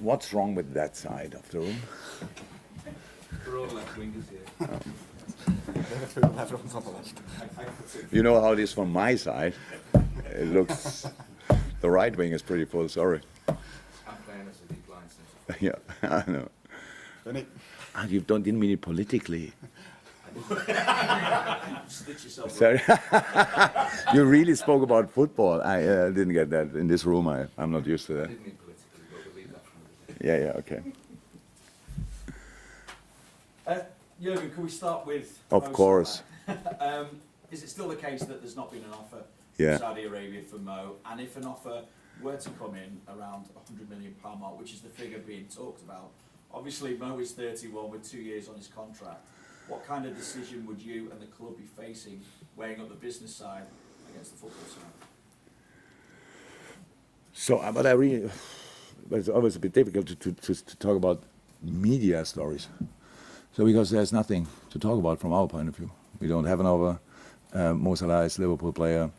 What's wrong with that side of the room? We're all left wingers here. You know how it is from my side. It looks, the right wing is pretty full, sorry. I'm playing as a decline since. Yeah, I know. You didn't mean it politically. Stitch yourself Sorry. You really spoke about football. I didn't get that in this room. I'm not used to that. I didn't mean politically, but we'll leave that from the Yeah, okay. Jurgen, can we start with Of Mo course. Salah? Is it still the case that there's not been an offer Yeah. from Saudi Arabia for Mo? And if an offer were to come in around £100 million mark, which is the figure being talked about, obviously Mo is 31 with 2 years on his contract. What kind of decision would you and the club be facing, weighing up the business side against the football side? So, but it's always a bit difficult to talk about media stories. So because there's nothing to talk about from our point of view. We don't have an offer. Mo Salah is a Liverpool player.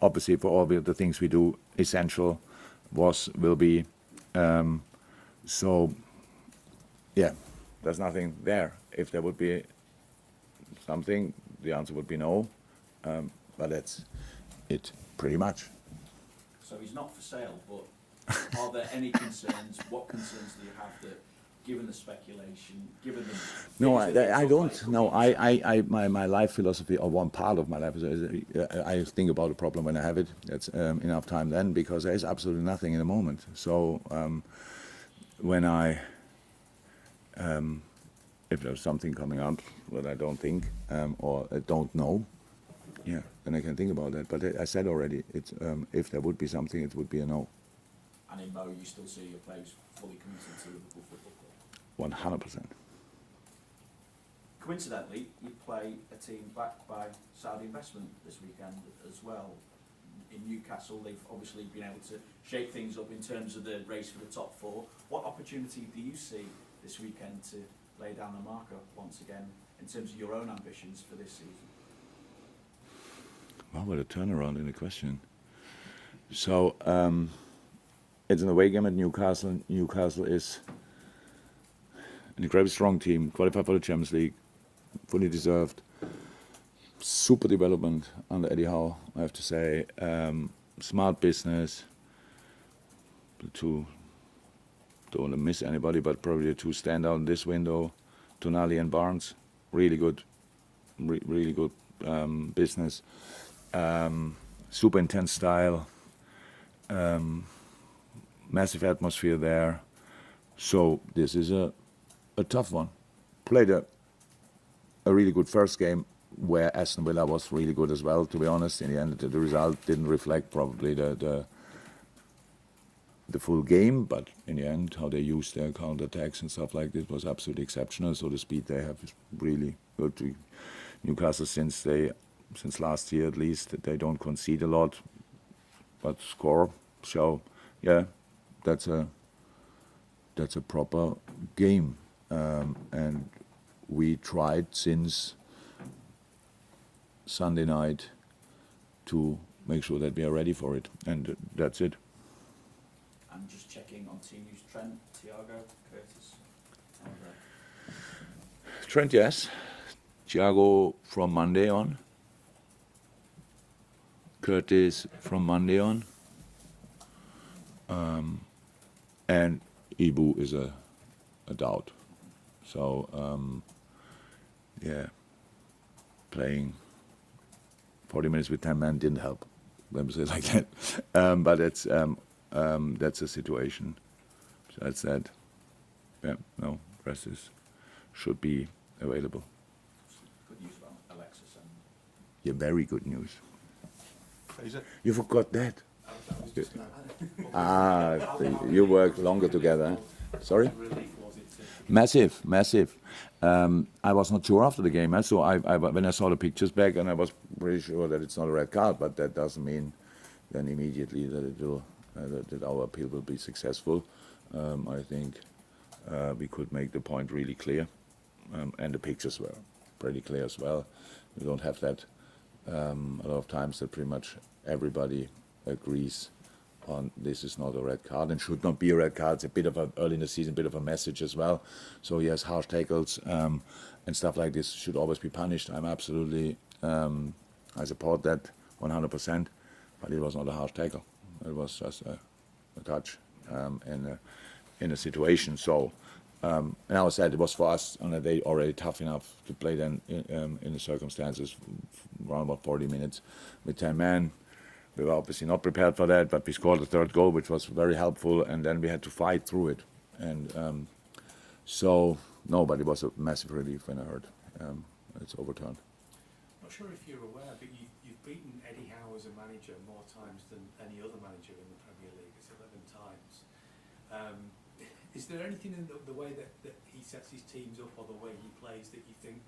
Obviously, for all the things we do, essential will be. So, yeah, there's nothing there. If there would be something, the answer would be no. But that's it, pretty much. So he's not for sale, but are there any concerns? What concerns do you have that, given the speculation, given the... No, things that I they don't. talk No, about, my life philosophy, or one part of my life, is I think about a problem when I have it. That's enough time then, because there is absolutely nothing in the moment. So when if there's something coming up that I don't think or I don't know, yeah, then I can think about that. But I said already, it's if there would be something, it would be a no. And in Mo, you still see your players fully committed to Liverpool Football Club? 100%. Coincidentally, you play a team backed by Saudi investment this weekend as well. In Newcastle, they've obviously been able to shake things up in terms of the race for the top four. What opportunity do you see this weekend to lay down a marker once again in terms of your own ambitions for this season? Well, what a turnaround in the question. So, it's an away game at Newcastle. Newcastle is an incredibly strong team, qualified for the Champions League, fully deserved. Super development under Eddie Howe, I have to say. Smart business. Don't want to miss anybody, but probably the two stand out in this window. Tonali and Barnes, really good, really good business. Super intense style. Massive atmosphere there. So this is a tough one. Played a really good first game where Aston Villa was really good as well, to be honest. In the end, the result didn't reflect probably the full game, but in the end, how they used their counter-attacks and stuff like this was absolutely exceptional. So the speed they have is really good. To Newcastle, since last year at least, they don't concede a lot, but score. So yeah, that's a proper game, and we tried since Sunday night to make sure that we are ready for it, and that's it. And just checking on Team News, Trent, Thiago, Curtis, Andre. Trent, yes. Thiago from Monday on. Curtis from Monday on. And Ibu is a doubt. So, yeah, playing 40 minutes with 10 men didn't help. Let me say it like that. But that's a situation. So that's that. Yeah, no, rest should be available. Good news about Alexis and... Yeah, very good news. Is it? You forgot that. You work longer together. Sorry? Massive, massive. I was not sure after the game, so when I saw the pictures back, and I was pretty sure that it's not a red card, but that doesn't mean then immediately that it will that our appeal will be successful. I think we could make the point really clear, and the pictures were pretty clear as well. We don't have that a lot of times that pretty much everybody agrees on this is not a red card and should not be a red card. It's a bit of a early in the season, bit of a message as well. So yes, harsh tackles and stuff like this should always be punished. I'm absolutely I support that 100%, but it was not a harsh tackle. It was just a touch in a situation. So and I said it was for us on a day already tough enough to play then in the circumstances around about 40 minutes with 10 men. We were obviously not prepared for that, but we scored the third goal, which was very helpful, and then we had to fight through it. And so, no, but it was a massive relief when I heard it's overturned. Not sure if you're aware, but you've beaten Eddie Howe as a manager more times than any other manager in the Premier League. It's 11 times. Is there anything in the way that he sets his teams up or the way he plays that you think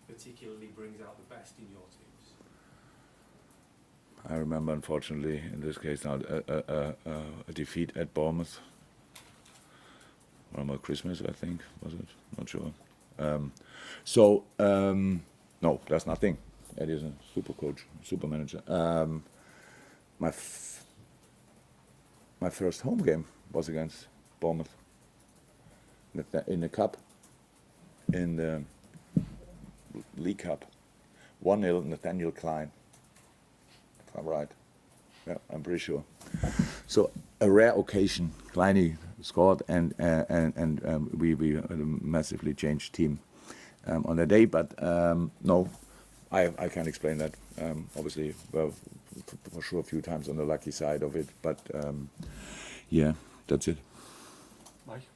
particularly brings out the best in your teams? I remember, unfortunately, in this case now, a defeat at Bournemouth. Around Christmas, I think, was it? Not sure. No, there's nothing. Eddie is a super coach, super manager. My first home game was against Bournemouth in the Cup, in the League Cup. 1-0, Nathaniel Klein. I'm right. Yeah, I'm pretty sure. So a rare occasion. Kleiny scored, and we had a massively changed team on that day. But no, I can't explain that. Obviously, well, for sure, a few times on the lucky side of it. But yeah, that's it. Mike?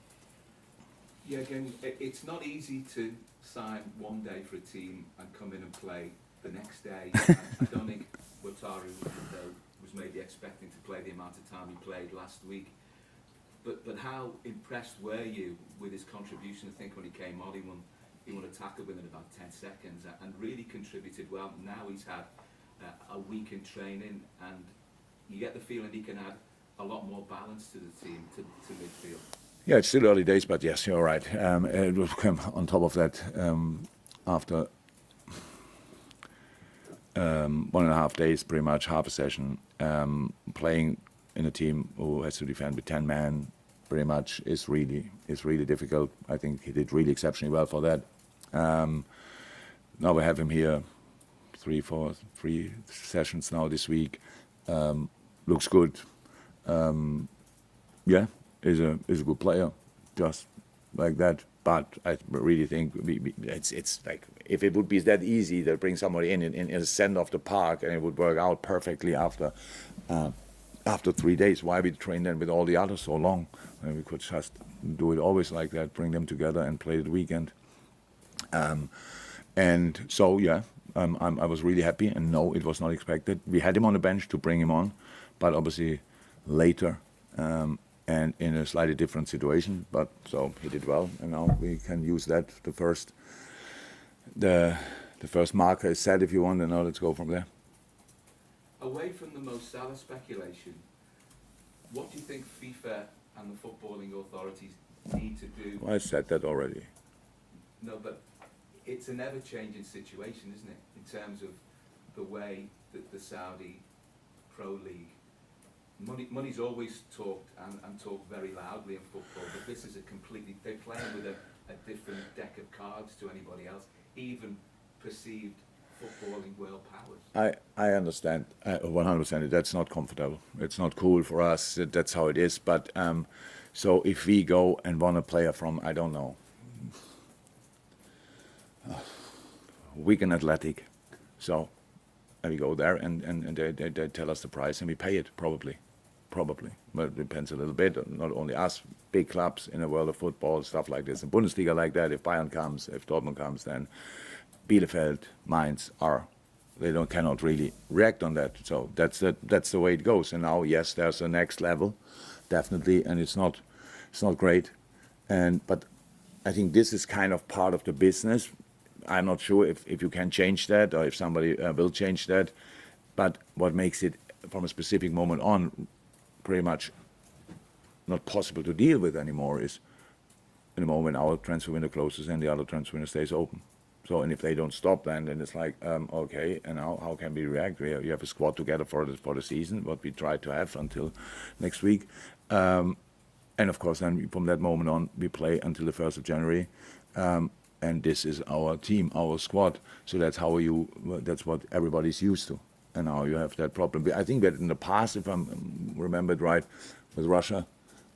Yeah, again, it's not easy to sign one day for a team and come in and play the next day. I don't think Wataru was maybe expecting to play the amount of time he played last week. But how impressed were you with his contribution? I think when he came on, he won a tackle within about 10 seconds and really contributed well. Now he's had a week in training, and you get the feeling he can add a lot more balance to the team, to midfield. Yeah, it's still early days, but yes, you're right. It will come on top of that after 1.5 days, pretty much half a session, playing in a team who has to defend with 10 men, pretty much is really difficult. I think he did really exceptionally well for that. Now we have him here, 3 sessions now this week. Looks good. Yeah, is a good player, just like that. But I really think it's like, if it would be that easy to bring somebody in the center of the park and it would work out perfectly after 3 days, why we train them with all the others so long? And we could just do it always like that, bring them together and play the weekend. And so yeah, I was really happy, and no, it was not expected. We had him on the bench to bring him on, but obviously later. And in a slightly different situation, but so he did well, and now we can use that. The first marker is set, if you want, and now let's go from there. Away from the Mo Salah speculation, what do you think FIFA and the footballing authorities need to do? Well, I said that already. No, but it's an ever-changing situation, isn't it, in terms of the way that the Saudi Pro League, money's always talked and talked very loudly in football, but this is they're playing with a different deck of cards to anybody else, even perceived footballing world powers. I understand 100%. That's not comfortable. It's not cool for us. That's how it is. But so if we go and want a player from, I don't know, Wigan Athletic, so and we go there and they tell us the price and we pay it probably, but it depends a little bit. Not only us, big clubs in the world of football, stuff like this, in Bundesliga like that. If Bayern comes, if Dortmund comes, then Bielefeld, Mainz cannot really react on that. So that's the way it goes. And now, yes, there's a next level, definitely, and it's not great. But I think this is kind of part of the business. I'm not sure if you can change that or if somebody will change that. But what makes it, from a specific moment on, pretty much not possible to deal with anymore is in the moment when our transfer window closes and the other transfer window stays open. So, and if they don't stop, then it's like, okay, and how can we react? You have a squad together for the season, what we try to have until next week. And of course, then from that moment on, we play until the 1st of January. And this is our team, our squad. So that's that's what everybody's used to. And now you have that problem. I think that in the past, if I remembered right, with Russia,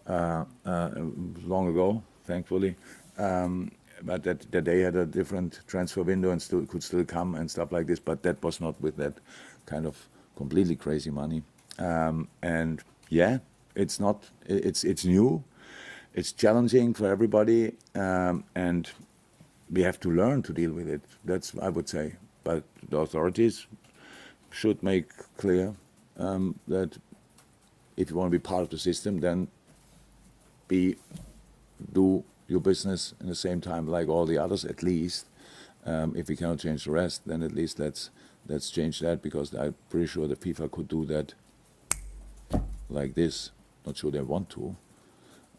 long ago, thankfully, but that they had a different transfer window and could still come and stuff like this. But that was not with that kind of completely crazy money. And yeah, it's new, it's challenging for everybody, and we have to learn to deal with it. That's, I would say. But the authorities should make clear that if you want to be part of the system, then do your business in the same time like all the others, at least. If we cannot change the rest, then at least let's change that, because I'm pretty sure the FIFA could do that like this. Not sure they want to,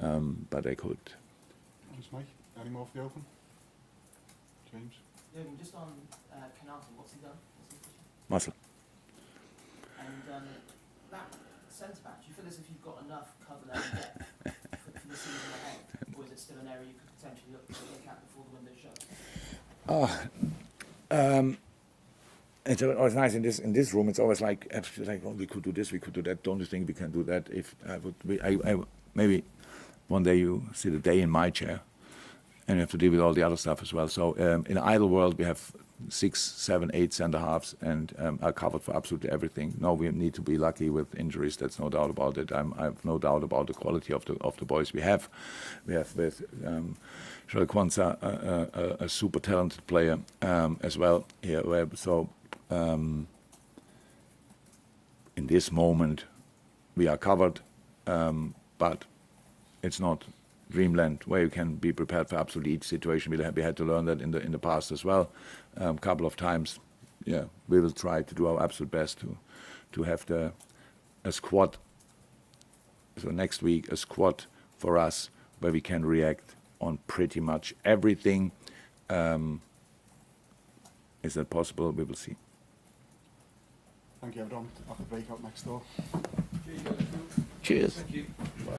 but they could. Thanks, Mike. Any more for the Open? James? Jurgen, just on Canati, what's he done? What's his position? Muscle. And that centre back, do you feel as if you've got enough cover there and depth for the season ahead, or is it still an area you could potentially look at before the window shuts? It's always nice in this room. It's always like well, we could do this, we could do that. Don't you think we can do that? If maybe one day you sit a day in my chair, and you have to deal with all the other stuff as well. So in an idle world, we have 6, 7, 8 centre halves, and are covered for absolutely everything. No, we need to be lucky with injuries. That's no doubt about it. I have no doubt about the quality of the boys we have. We have with Joel Kwanzaa, a super talented player as well here. So in this moment, we are covered, but it's not dreamland where you can be prepared for absolutely each situation. We had to learn that in the past as well, a couple of times. Yeah, we will try to do our absolute best to have a squad. So next week, a squad for us where we can react on pretty much everything. Is that possible? We will see. Thank you, everyone. Off the breakout next door. Cheers. Cheers. Thank you.